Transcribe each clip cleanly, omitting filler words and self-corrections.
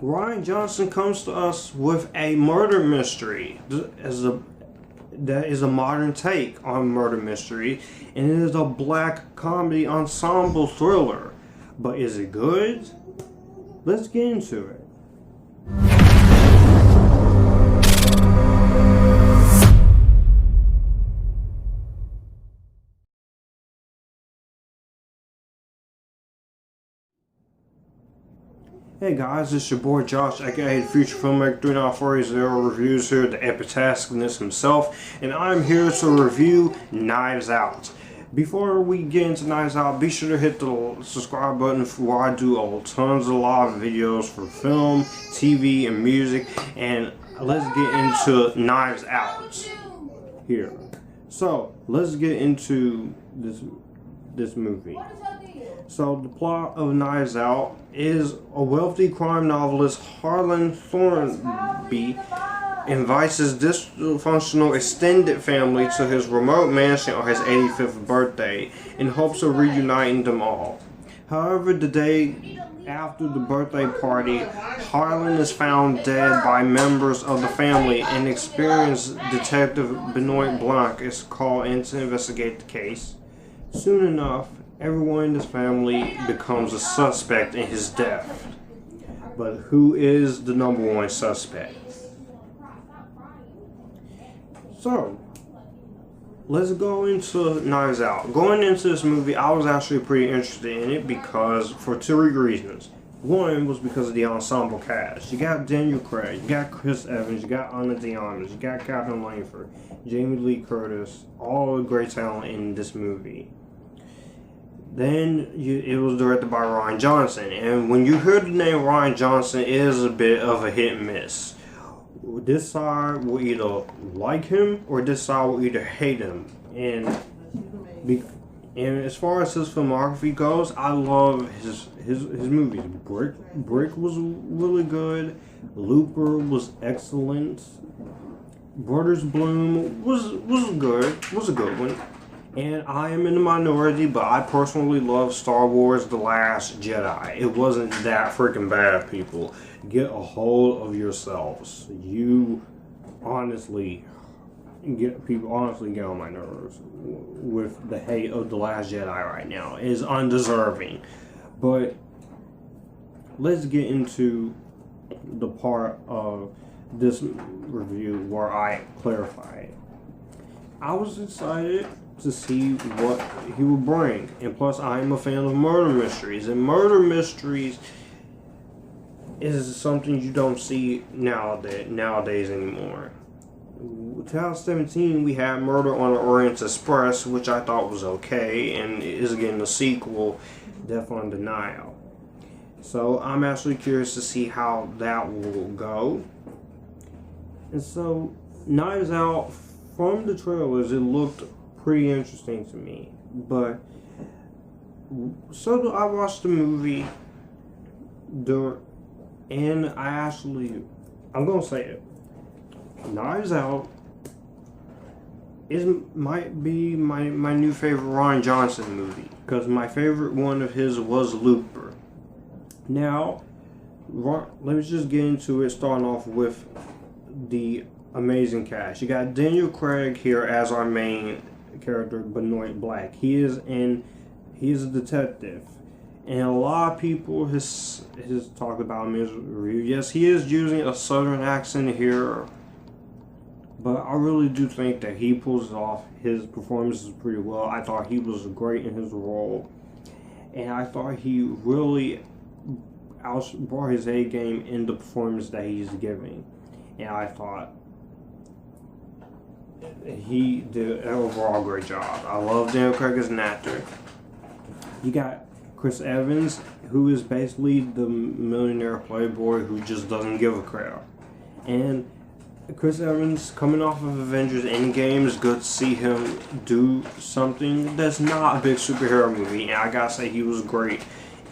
Rian Johnson comes to us with a murder mystery that is a modern take on murder mystery, and it is a black comedy ensemble thriller. But is it good? Let's get into it. Hey guys, it's your boy Josh, aka the Future Filmmaker 3940 Reviews here, the Epictasticness himself, and I'm here to review Knives Out. Before we get into Knives Out, be sure to hit the subscribe button for where I do tons of live videos for film, TV, and music, and let's get into Knives Out here. So, let's get into this movie. So the plot of Knives Out is a wealthy crime novelist, Harlan Thornby, invites his dysfunctional extended family to his remote mansion on his 85th birthday in hopes of reuniting them all. However, the day after the birthday party, Harlan is found dead by members of the family, and experienced Detective Benoit Blanc is called in to investigate the case. Soon enough, everyone in this family becomes a suspect in his death. But who is the number one suspect? So, let's go into Knives Out. Going into this movie, I was actually pretty interested in it because, for two reasons. One was because of the ensemble cast. You got Daniel Craig, you got Chris Evans, you got Ana de Armas, you got Katherine Langford, Jamie Lee Curtis, all great talent in this movie. Then it was directed by Rian Johnson, and when you hear the name Rian Johnson, it is a bit of a hit and miss. This side will either like him or this side will either hate him. And as far as his filmography goes, I love his movies. Brick was really good. Looper was excellent. Brothers Bloom was a good one. And I am in the minority, but I personally love Star Wars The Last Jedi. It wasn't that freaking bad, people. Get a hold of yourselves. You honestly get on my nerves with the hate of The Last Jedi right now. It is undeserving. But let's get into the part of this review where I clarify it. I was excited to see what he would bring, and plus I am a fan of murder mysteries, and murder mysteries is something you don't see nowadays anymore. 2017 we had Murder on the Orient Express, which I thought was okay, and is getting a sequel, Death on Denial. So I'm actually curious to see how that will go. And so Knives Out, from the trailers, it looked pretty interesting to me, but so I watched the movie and I'm gonna say it, Knives Out might be my new favorite Rian Johnson movie, because my favorite one of his was Looper. Now let's just get into it, starting off with the amazing cast. You got Daniel Craig here as our main character, Benoit Blanc. He is a detective, and a lot of people has talked about him in his review. Yes, he is using a southern accent here, but I really do think that he pulls off his performances pretty well. I thought he was great in his role, and I thought he really brought his A game in the performance that he's giving, and I thought he did an overall great job. I love Daniel Craig as an actor. You got Chris Evans, who is basically the millionaire playboy who just doesn't give a crap. And Chris Evans, coming off of Avengers Endgame, is good to see him do something that's not a big superhero movie. And I gotta say, he was great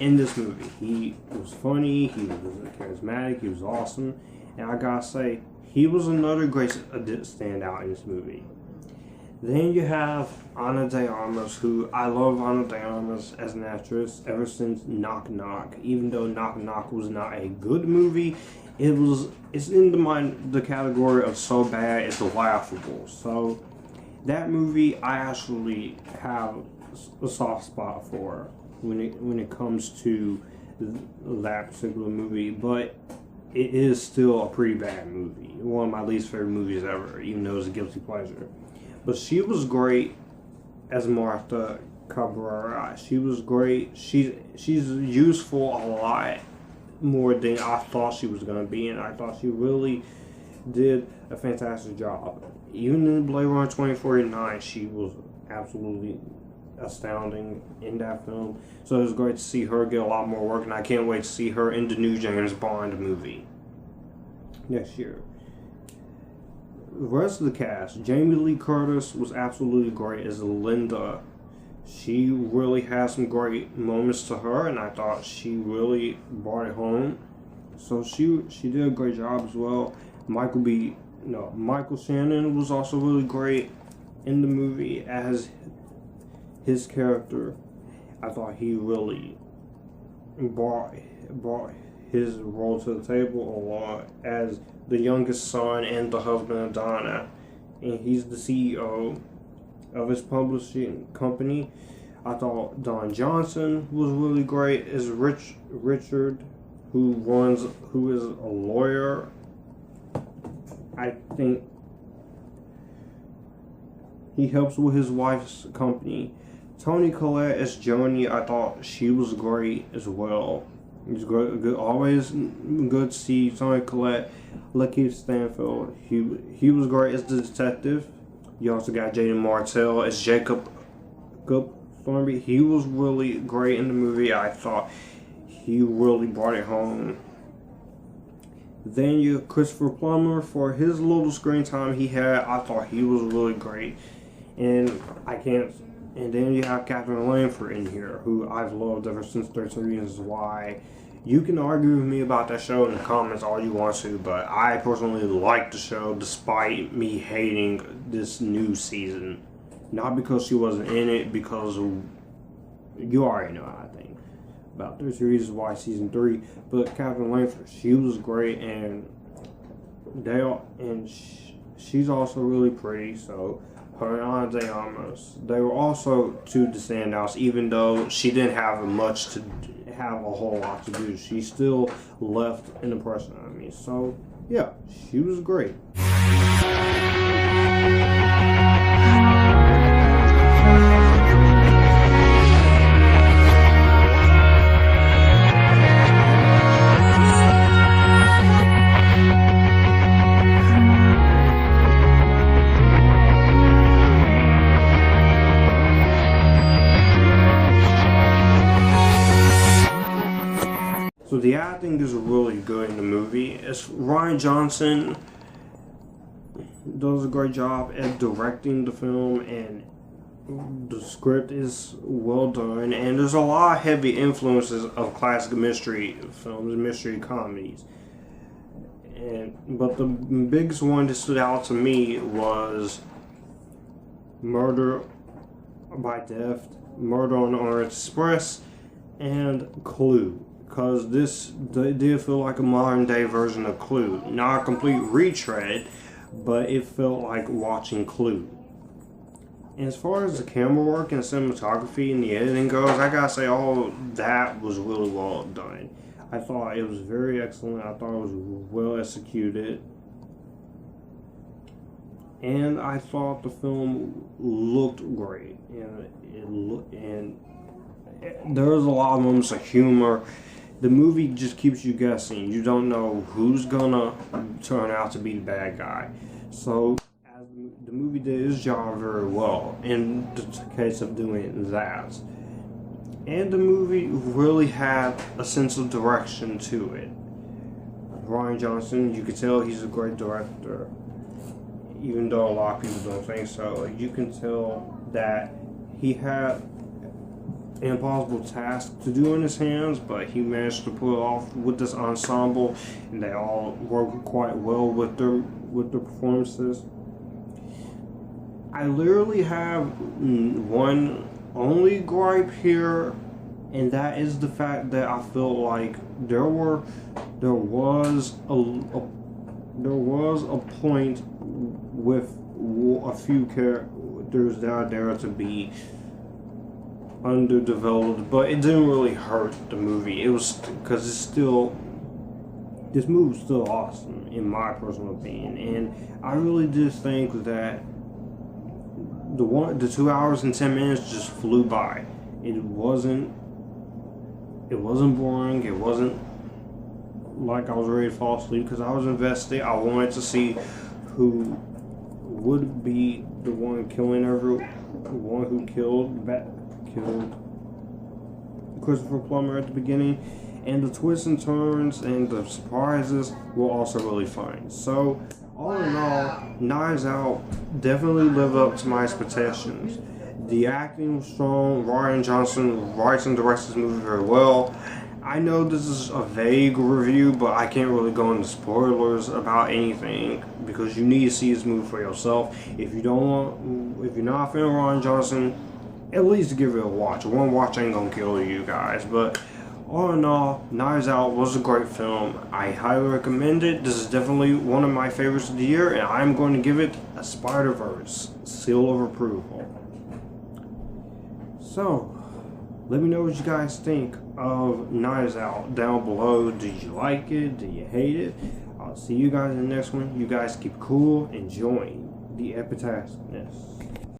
in this movie. He was funny, he was charismatic, he was awesome. And I gotta say, he was another great standout in this movie. Then you have Ana de Armas, who I love Ana de Armas as an actress ever since Knock Knock. Even though Knock Knock was not a good movie, it's in the category of so bad it's laughable. So that movie I actually have a soft spot for when it comes to that particular movie, but it is still a pretty bad movie. One of my least favorite movies ever, even though it's a guilty pleasure. But she was great as Martha Cabrera. She was great. She's useful a lot more than I thought she was going to be, and I thought she really did a fantastic job. Even in Blade Runner 2049, she was absolutely astounding in that film. So it was great to see her get a lot more work, and I can't wait to see her in the new James Bond movie next year. The rest of the cast, Jamie Lee Curtis was absolutely great as Linda. She really had some great moments to her, and I thought she really brought it home. So she did a great job as well. Michael Shannon was also really great in the movie as his character. I thought he really brought his role to the table a lot as the youngest son and the husband of Donna, and he's the CEO of his publishing company. I thought Don Johnson was really great as Richard, who is a lawyer. I think he helps with his wife's company. Toni Collette as Joni, I thought she was great as well. It's good, always good to see Toni Collette. Lakeith Stanfeld, he was great as the detective. You also got Jaeden Martell as Jacob Thornby. He was really great in the movie. I thought he really brought it home. Then you have Christopher Plummer for his little screen time he had. I thought he was really great, and then you have Katherine Langford in here, who I've loved ever since 13 Reasons Why. You can argue with me about that show in the comments all you want to, but I personally like the show despite me hating this new season. Not because she wasn't in it, because you already know how I think about 13 Reasons Why Season 3. But Katherine Langford, she was great, and she's also really pretty, so her and Ana de Armas, they were also two of the standouts, even though she didn't have a whole lot to do. She still left an impression on me. So yeah, she was great. So the acting is really good in the movie. Rian Johnson does a great job at directing the film, and the script is well done, and there's a lot of heavy influences of classic mystery films and mystery comedies. But the biggest one that stood out to me was Murder by Death, Murder on the Orient Express, and Clue. Because this did feel like a modern day version of Clue. Not a complete retread, but it felt like watching Clue. And as far as the camera work and cinematography and the editing goes, I gotta say all that was really well done. I thought it was very excellent. I thought it was well executed. And I thought the film looked great. And there was a lot of moments of humor. The movie just keeps you guessing. You don't know who's gonna turn out to be the bad guy. So the movie did its job very well in the case of doing that. And the movie really had a sense of direction to it. Rian Johnson, you could tell he's a great director, even though a lot of people don't think so. You can tell that he had an impossible task to do in his hands, but he managed to pull it off with this ensemble, and they all work quite well with their performances. I literally have one only gripe here, and that is the fact that I feel like there was a point with a few characters that are there to be underdeveloped, but it didn't really hurt the movie. It was because this movie's still awesome in my personal opinion, and I really just think that the 2 hours and 10 minutes just flew by. It wasn't boring. It wasn't like I was ready to fall asleep because I was invested. I wanted to see who would be the one killing everyone who killed Christopher Plummer at the beginning, and the twists and turns and the surprises were also really fun. So all in all, Knives Out definitely lived up to my expectations. The acting was strong. Rian Johnson writes and directs this movie very well. I know this is a vague review, but I can't really go into spoilers about anything because you need to see this movie for yourself. If you're not a fan of Rian Johnson, at least give it a watch. One watch ain't gonna kill you guys, but all in all, Knives Out was a great film. I highly recommend it. This is definitely one of my favorites of the year, and I'm going to give it a Spider-Verse seal of approval. So, let me know what you guys think of Knives Out down below. Did you like it? Did you hate it? I'll see you guys in the next one. You guys keep cool, enjoying the Epictasticness.